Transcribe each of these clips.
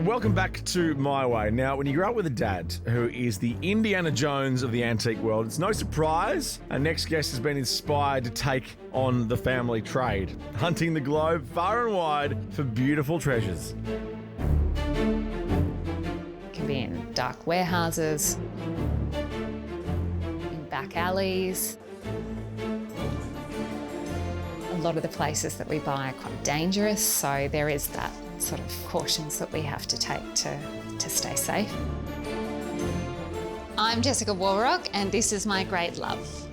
Welcome back to My Way. Now, when you grow up with a dad who is the Indiana Jones of the antique world, it's no surprise our next guest has been inspired to take on the family trade, hunting the globe far and wide for beautiful treasures. It can be in dark warehouses, in back alleys. A lot of the places that we buy are quite dangerous, so there is that sort of cautions that we have to take to stay safe. I'm Jessica Walrock, and this is my great love.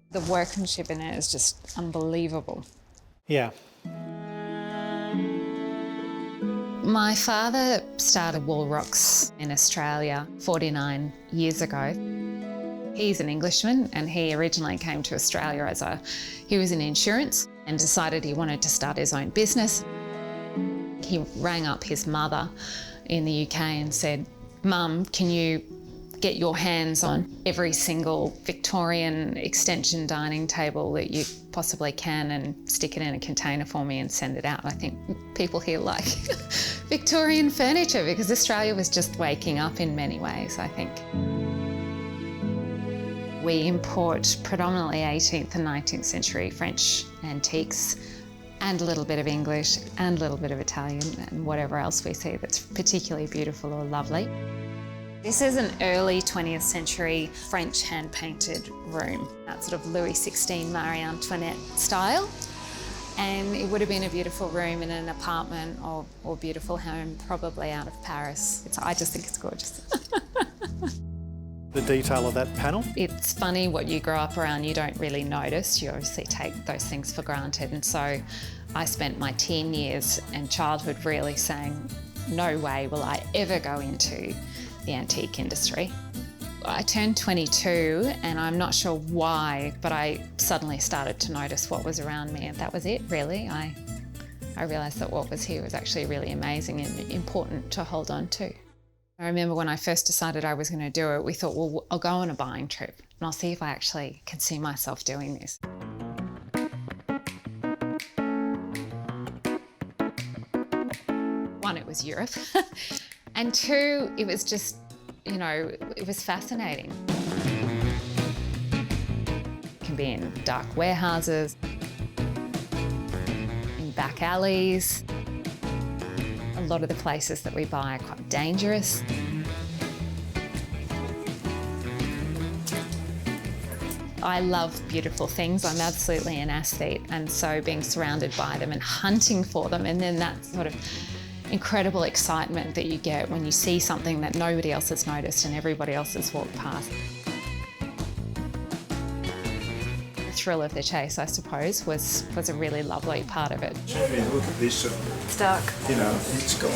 The workmanship in it is just unbelievable. Yeah. My father started Walrocks in Australia 49 years ago. He's an Englishman, and he originally came to Australia he was in insurance and decided he wanted to start his own business. He rang up his mother in the UK and said, "Mum, can you get your hands on every single Victorian extension dining table that you possibly can and stick it in a container for me and send it out?" I think people here like Victorian furniture because Australia was just waking up in many ways, I think. We import predominantly 18th and 19th century French antiques and a little bit of English and a little bit of Italian and whatever else we see that's particularly beautiful or lovely. This is an early 20th century French hand-painted room, that sort of Louis XVI Marie Antoinette style. And it would have been a beautiful room in an apartment or beautiful home, probably out of Paris. I just think it's gorgeous. The detail of that panel. It's funny what you grow up around, you don't really notice. You obviously take those things for granted. And so I spent my teen years and childhood really saying, no way will I ever go into the antique industry. I turned 22 and I'm not sure why, but I suddenly started to notice what was around me, and that was it, really. I realised that what was here was actually really amazing and important to hold on to. I remember when I first decided I was going to do it, we thought, well, I'll go on a buying trip and I'll see if I actually can see myself doing this. One, it was Europe. And two, it was just, it was fascinating. It can be in dark warehouses, in back alleys. A lot of the places that we buy are quite dangerous. I love beautiful things. I'm absolutely an aesthete, and so being surrounded by them and hunting for them, and then that sort of incredible excitement that you get when you see something that nobody else has noticed and everybody else has walked past. The thrill of the chase, I suppose, was a really lovely part of it. Look at this. It's dark. It's got.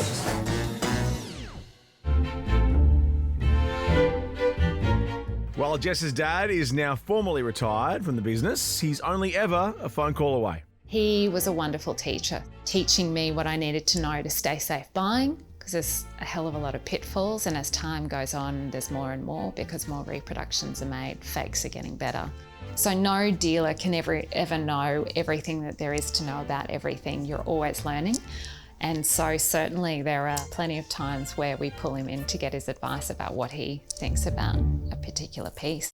While Jess's dad is now formally retired from the business, he's only ever a phone call away. He was a wonderful teacher, teaching me what I needed to know to stay safe buying, because there's a hell of a lot of pitfalls, and as time goes on, there's more and more because more reproductions are made, fakes are getting better. So no dealer can ever know everything that there is to know about everything. You're always learning. And so certainly there are plenty of times where we pull him in to get his advice about what he thinks about a particular piece.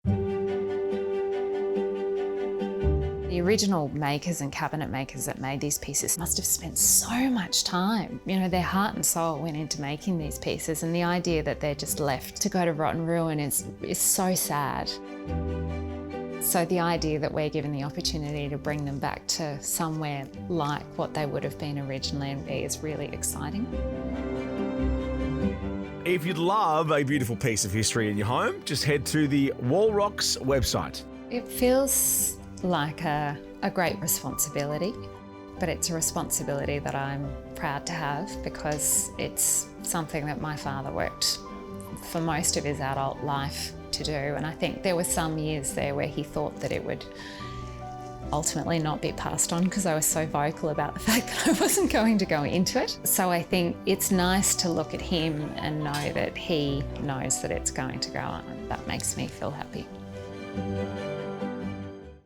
The original makers and cabinet makers that made these pieces must have spent so much time. Their heart and soul went into making these pieces, and the idea that they're just left to go to rotten ruin is so sad. So the idea that we're given the opportunity to bring them back to somewhere like what they would have been originally is really exciting. If you'd love a beautiful piece of history in your home, just head to the Walrocks website. It feels like a great responsibility, but it's a responsibility that I'm proud to have because it's something that my father worked for most of his adult life to do, and I think there were some years there where he thought that it would ultimately not be passed on because I was so vocal about the fact that I wasn't going to go into it. So I think it's nice to look at him and know that he knows that it's going to go on. That makes me feel happy.